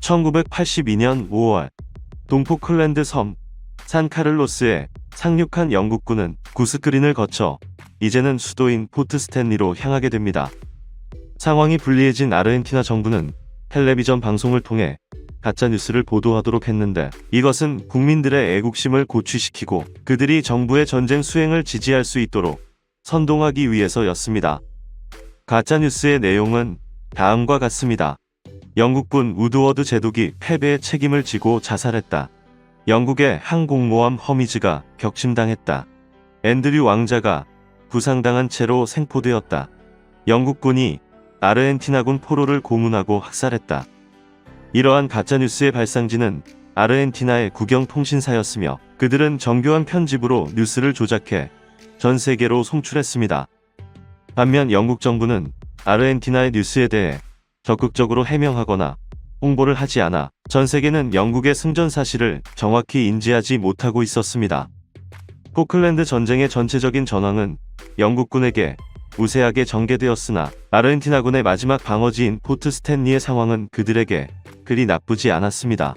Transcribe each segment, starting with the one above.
1982년 5월 동포클랜드 섬 산카를로스에 상륙한 영국군은 구스크린을 거쳐 이제는 수도인 포트 스탠리로 향하게 됩니다. 상황이 불리해진 아르헨티나 정부는 텔레비전 방송을 통해 가짜뉴스를 보도하도록 했는데, 이것은 국민들의 애국심을 고취시키고 그들이 정부의 전쟁 수행을 지지할 수 있도록 선동하기 위해서였습니다. 가짜뉴스의 내용은 다음과 같습니다. 영국군 우드워드 제독이 패배의 책임을 지고 자살했다. 영국의 항공모함 허미즈가 격침당했다. 앤드류 왕자가 부상당한 채로 생포되었다. 영국군이 아르헨티나군 포로를 고문하고 학살했다. 이러한 가짜뉴스의 발상지는 아르헨티나의 국영통신사였으며, 그들은 정교한 편집으로 뉴스를 조작해 전 세계로 송출했습니다. 반면 영국 정부는 아르헨티나의 뉴스에 대해 적극적으로 해명하거나 홍보를 하지 않아 전 세계는 영국의 승전 사실을 정확히 인지하지 못하고 있었습니다. 포클랜드 전쟁의 전체적인 전황은 영국군에게 우세하게 전개되었으나, 아르헨티나군의 마지막 방어지인 포트 스탠리의 상황은 그들에게 그리 나쁘지 않았습니다.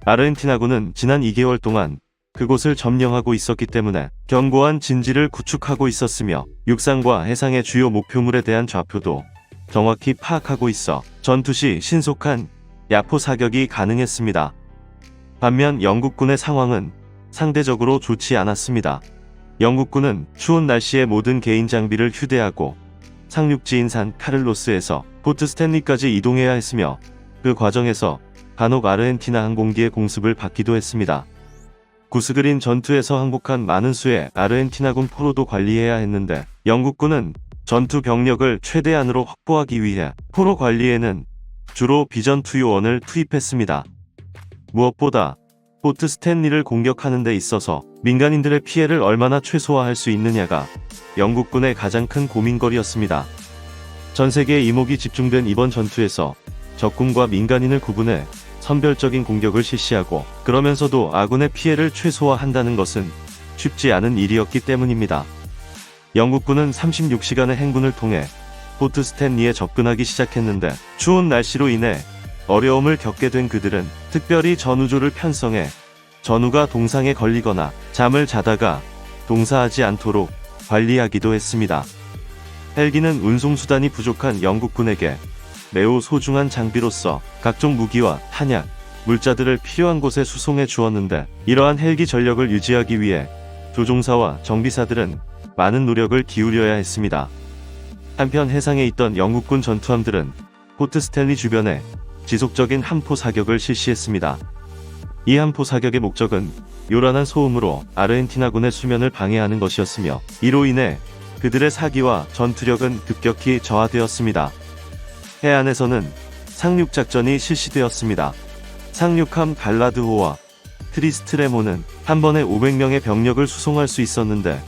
아르헨티나군은 지난 2개월 동안 그곳을 점령하고 있었기 때문에 견고한 진지를 구축하고 있었으며, 육상과 해상의 주요 목표물에 대한 좌표도 정확히 파악하고 있어 전투 시 신속한 야포 사격이 가능했습니다. 반면 영국군의 상황은 상대적으로 좋지 않았습니다. 영국군은 추운 날씨에 모든 개인 장비를 휴대하고 상륙지인 산 카를로스에서 포트 스탠리까지 이동해야 했으며, 그 과정에서 간혹 아르헨티나 항공기의 공습을 받기도 했습니다. 구스그린 전투에서 항복한 많은 수의 아르헨티나군 포로도 관리해야 했는데, 영국군은 전투 병력을 최대한으로 확보하기 위해 포로 관리에는 주로 비전 투요원을 투입했습니다. 무엇보다 포트 스탠리를 공격하는 데 있어서 민간인들의 피해를 얼마나 최소화할 수 있느냐가 영국군의 가장 큰 고민거리였습니다. 전 세계의 이목이 집중된 이번 전투에서 적군과 민간인을 구분해 선별적인 공격을 실시하고, 그러면서도 아군의 피해를 최소화한다는 것은 쉽지 않은 일이었기 때문입니다. 영국군은 36시간의 행군을 통해 포트 스탠리에 접근하기 시작했는데, 추운 날씨로 인해 어려움을 겪게 된 그들은 특별히 전우조를 편성해 전우가 동상에 걸리거나 잠을 자다가 동사하지 않도록 관리하기도 했습니다. 헬기는 운송수단이 부족한 영국군에게 매우 소중한 장비로서 각종 무기와 탄약, 물자들을 필요한 곳에 수송해 주었는데, 이러한 헬기 전력을 유지하기 위해 조종사와 정비사들은 많은 노력을 기울여야 했습니다. 한편 해상에 있던 영국군 전투함들은 포트 스탠리 주변에 지속적인 함포 사격을 실시했습니다. 이 함포 사격의 목적은 요란한 소음으로 아르헨티나군의 수면을 방해하는 것이었으며, 이로 인해 그들의 사기와 전투력은 급격히 저하되었습니다. 해안에서는 상륙작전이 실시되었습니다. 상륙함 갈라드호와 트리스트레모는 한 번에 500명의 병력을 수송할 수 있었는데,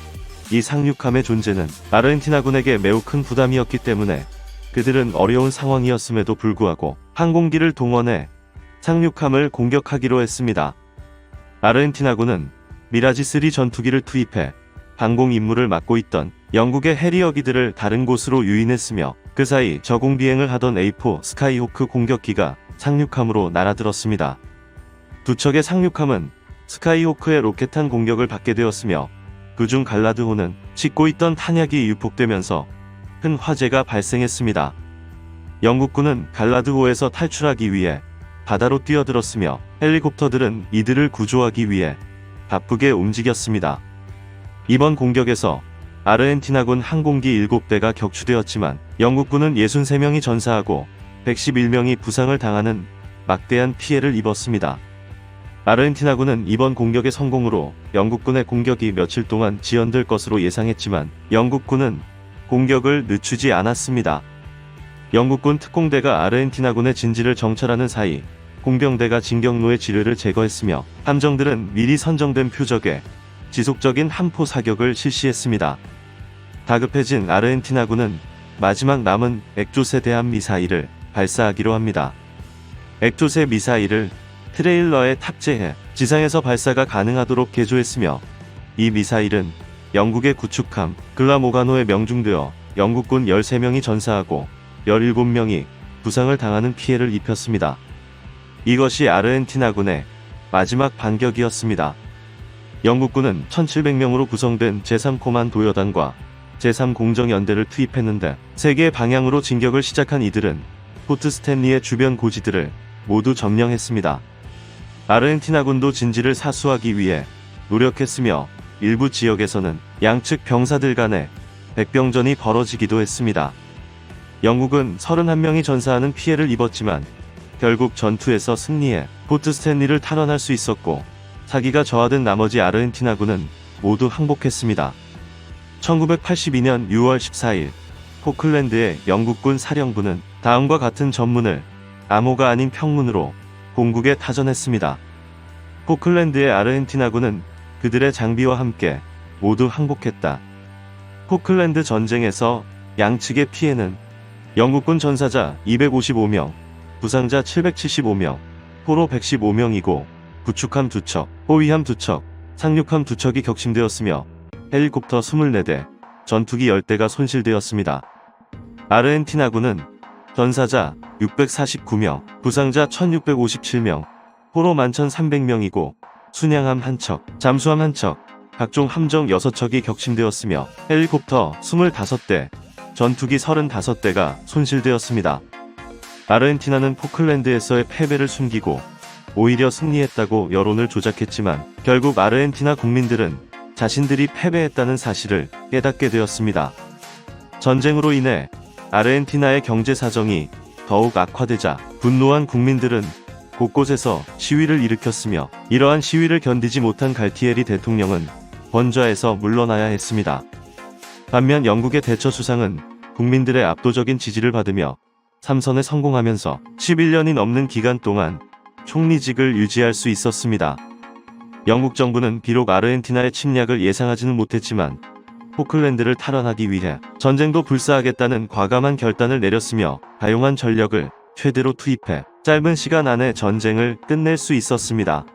이 상륙함의 존재는 아르헨티나군에게 매우 큰 부담이었기 때문에 그들은 어려운 상황이었음에도 불구하고 항공기를 동원해 상륙함을 공격하기로 했습니다. 아르헨티나군은 미라지-3 전투기를 투입해 항공 임무를 맡고 있던 영국의 해리어기들을 다른 곳으로 유인했으며, 그 사이 저공 비행을 하던 A4 스카이호크 공격기가 상륙함으로 날아들었습니다. 두 척의 상륙함은 스카이호크의 로켓탄 공격을 받게 되었으며, 그중 갈라드호는 싣고 있던 탄약이 유폭되면서 큰 화재가 발생했습니다. 영국군은 갈라드호에서 탈출하기 위해 바다로 뛰어들었으며, 헬리콥터들은 이들을 구조하기 위해 바쁘게 움직였습니다. 이번 공격에서 아르헨티나군 항공기 7대가 격추되었지만, 영국군은 63명이 전사하고 111명이 부상을 당하는 막대한 피해를 입었습니다. 아르헨티나군은 이번 공격의 성공으로 영국군의 공격이 며칠 동안 지연될 것으로 예상했지만, 영국군은 공격을 늦추지 않았습니다. 영국군 특공대가 아르헨티나군의 진지를 정찰하는 사이 공병대가 진격로의 지뢰를 제거했으며, 함정들은 미리 선정된 표적에 지속적인 함포 사격을 실시했습니다. 다급해진 아르헨티나군은 마지막 남은 액조세 대함 미사일을 발사하기로 합니다. 액조세 미사일을 트레일러에 탑재해 지상에서 발사가 가능하도록 개조했으며, 이 미사일은 영국의 구축함 글라모가노에 명중되어 영국군 13명이 전사하고 17명이 부상을 당하는 피해를 입혔습니다. 이것이 아르헨티나군의 마지막 반격이었습니다. 영국군은 1700명으로 구성된 제3코만도 여단과 제3공정연대를 투입했는데 세 개의 방향으로 진격을 시작한 이들은 포트 스탠리의 주변 고지들을 모두 점령했습니다. 아르헨티나군도 진지를 사수하기 위해 노력했으며 일부 지역에서는 양측 병사들 간의 백병전이 벌어지기도 했습니다. 영국은 31명이 전사하는 피해를 입었지만 결국 전투에서 승리해 포트 스탠리를 탈환할 수 있었고 사기가 저하된 나머지 아르헨티나군은 모두 항복했습니다. 1982년 6월 14일 포클랜드의 영국군 사령부는 다음과 같은 전문을 암호가 아닌 평문으로 공국에 타전했습니다. 포클랜드의 아르헨티나군은 그들의 장비와 함께 모두 항복했다. 포클랜드 전쟁에서 양측의 피해는 영국군 전사자 255명, 부상자 775명, 포로 115명이고 구축함 2척, 호위함 2척, 상륙함 2척이 격침되었으며 헬리콥터 24대, 전투기 10대가 손실되었습니다. 아르헨티나군은 전사자 649명, 부상자 1657명, 포로 11,300명이고 순양함 1척, 잠수함 1척, 각종 함정 6척이 격침되었으며 헬리콥터 25대, 전투기 35대가 손실되었습니다. 아르헨티나는 포클랜드에서의 패배를 숨기고 오히려 승리했다고 여론을 조작했지만 결국 아르헨티나 국민들은 자신들이 패배했다는 사실을 깨닫게 되었습니다. 전쟁으로 인해 아르헨티나의 경제 사정이 더욱 악화되자 분노한 국민들은 곳곳에서 시위를 일으켰으며 이러한 시위를 견디지 못한 갈티에리 대통령은 번좌에서 물러나야 했습니다. 반면 영국의 대처 수상은 국민들의 압도적인 지지를 받으며 삼선에 성공하면서 11년이 넘는 기간 동안 총리직을 유지할 수 있었습니다. 영국 정부는 비록 아르헨티나의 침략을 예상하지는 못했지만 포클랜드를 탈환하기 위해 전쟁도 불사하겠다는 과감한 결단을 내렸으며 가용한 전력을 최대로 투입해 짧은 시간 안에 전쟁을 끝낼 수 있었습니다.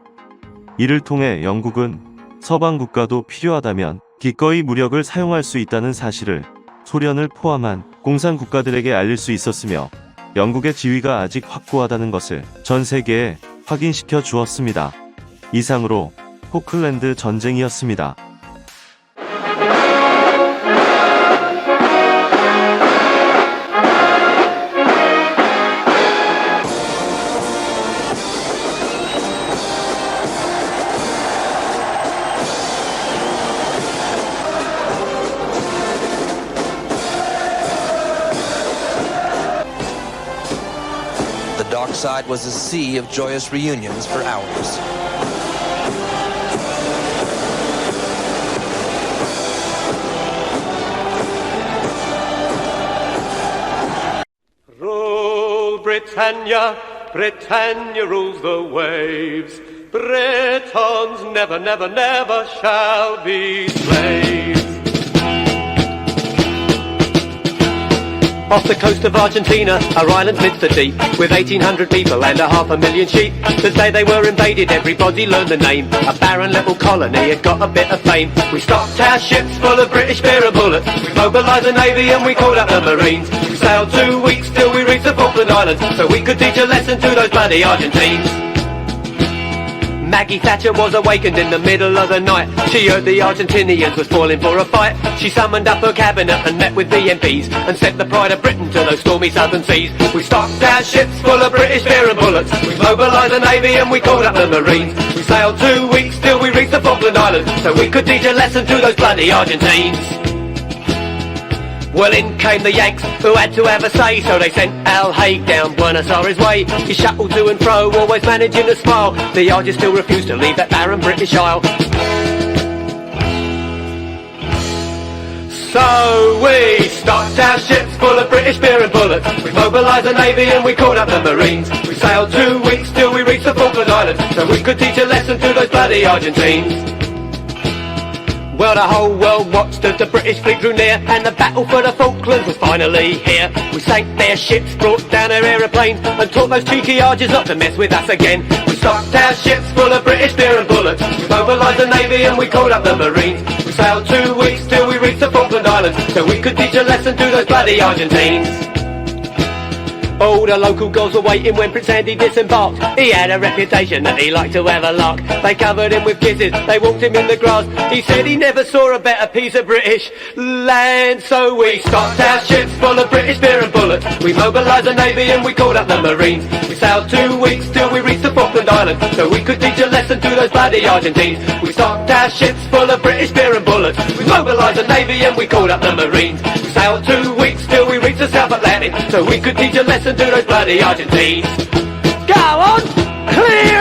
이를 통해 영국은 서방 국가도 필요하다면 기꺼이 무력을 사용할 수 있다는 사실을 소련을 포함한 공산 국가들에게 알릴 수 있었으며 영국의 지위가 아직 확고하다는 것을 전 세계에 확인시켜 주었습니다. 이상으로 포클랜드 전쟁이었습니다. The dark side was a sea of joyous reunions for hours. Rule Britannia, Britannia rules the waves. Britons never, never, never shall be slaves. Off the coast of Argentina, our island midst the deep, with 1,800 people and 500,000 sheep. The day they were invaded, everybody learned the name. A barren little colony had got a bit of fame. We stocked our ships full of British beer and bullets. We mobilised the navy and we called up the marines. We sailed 2 weeks till we reached the Falkland Islands, so we could teach a lesson to those bloody Argentines. Maggie Thatcher was awakened in the middle of the night. She heard the Argentinians was falling for a fight. She summoned up her cabinet and met with the MPs and sent the pride of Britain to those stormy southern seas. We stocked our ships full of British beer and bullets. We mobilised the navy and we called up the marines. We sailed 2 weeks till we reached the Falkland Islands, so we could teach a lesson to those bloody Argentines. Well, in came the Yanks, who had to have a say, so they sent Al Haig down Buenos Aires way. He shuttled to and fro, always managing to smile. The Argies still refused to leave that barren British Isle. So we stocked our ships full of British beer and bullets. We mobilised the navy and we called up the marines. We sailed 2 weeks till we reached the Falkland Islands, so we could teach a lesson to those bloody Argentines. Well, the whole world watched as the British fleet drew near, and the battle for the Falklands was finally here. We sank their ships, brought down their aeroplanes, and taught those cheeky Argies not to mess with us again. We stocked our ships full of British beer and bullets. We mobilised the navy and we called up the marines. We sailed 2 weeks till we reached the Falkland Islands, so we could teach a lesson to those bloody Argentines. All the local girls were waiting when Prince Andy disembarked. He had a reputation that he liked to have a lark. They covered him with kisses, they walked him in the grass. He said he never saw a better piece of British land. So we stocked our ships full of British beer and bullets. We mobilised the Navy and we called up the Marines. We sailed 2 weeks till we reached the Falkland Islands, so we could teach a lesson to those bloody Argentines. We stocked our ships full of British beer and bullets. We mobilised the Navy and we called up the Marines. We sailed 2 weeks till we reached the South Atlantic, so we could teach a lesson to those bloody Argentines. Go on, clear!